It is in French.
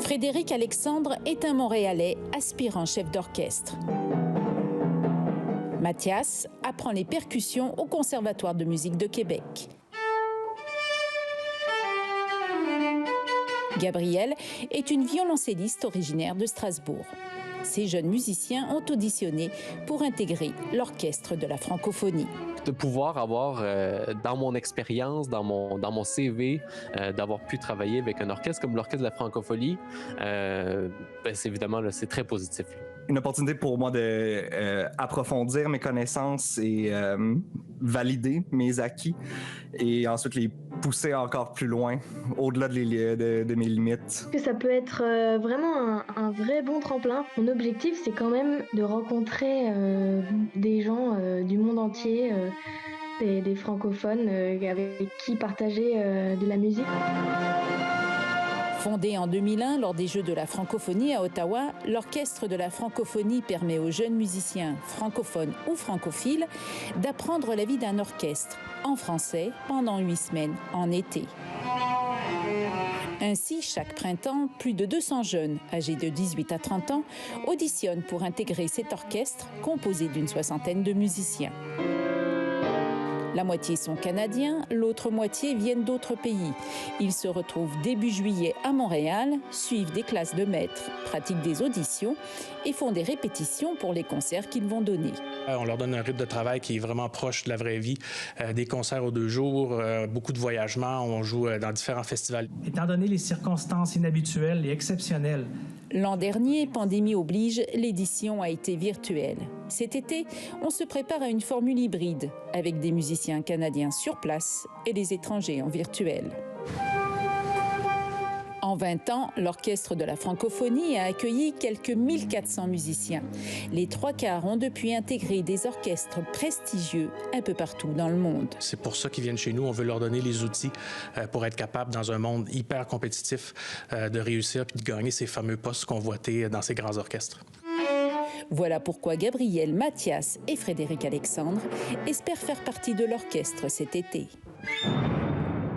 Frédéric Alexandre est un Montréalais aspirant chef d'orchestre. Mathias apprend les percussions au Conservatoire de musique de Québec. Gabrielle est une violoncelliste originaire de Strasbourg. Ces jeunes musiciens ont auditionné pour intégrer l'Orchestre de la francophonie. De pouvoir avoir, dans mon expérience, dans mon CV, d'avoir pu travailler avec un orchestre comme l'Orchestre de la francophonie, c'est évidemment, c'est très positif. Une opportunité pour moi d'approfondir mes connaissances et valider mes acquis et ensuite les pousser encore plus loin, au-delà de mes limites. Ça peut être vraiment un vrai bon tremplin. Mon objectif, c'est quand même de rencontrer des gens du monde entier, des francophones avec qui partager de la musique. Fondé en 2001 lors des Jeux de la francophonie à Ottawa, l'Orchestre de la francophonie permet aux jeunes musiciens francophones ou francophiles d'apprendre la vie d'un orchestre en français pendant 8 semaines en été. Ainsi, chaque printemps, plus de 200 jeunes âgés de 18 à 30 ans auditionnent pour intégrer cet orchestre composé d'une 60aine de musiciens. La moitié sont canadiens, l'autre moitié viennent d'autres pays. Ils se retrouvent début juillet à Montréal, suivent des classes de maîtres, pratiquent des auditions et font des répétitions pour les concerts qu'ils vont donner. On leur donne un rythme de travail qui est vraiment proche de la vraie vie. Des concerts aux 2 jours, beaucoup de voyagements, on joue dans différents festivals. Étant donné les circonstances inhabituelles et exceptionnelles, l'an dernier, pandémie oblige, l'édition a été virtuelle. Cet été, on se prépare à une formule hybride, avec des musiciens canadiens sur place et les étrangers en virtuel. En 20 ans, l'Orchestre de la francophonie a accueilli quelques 1400 musiciens. Les 3/4 ont depuis intégré des orchestres prestigieux un peu partout dans le monde. C'est pour ça qu'ils viennent chez nous. On veut leur donner les outils pour être capables, dans un monde hyper compétitif, de réussir et de gagner ces fameux postes convoités dans ces grands orchestres. Voilà pourquoi Gabrielle, Mathias et Frédéric Alexandre espèrent faire partie de l'orchestre cet été.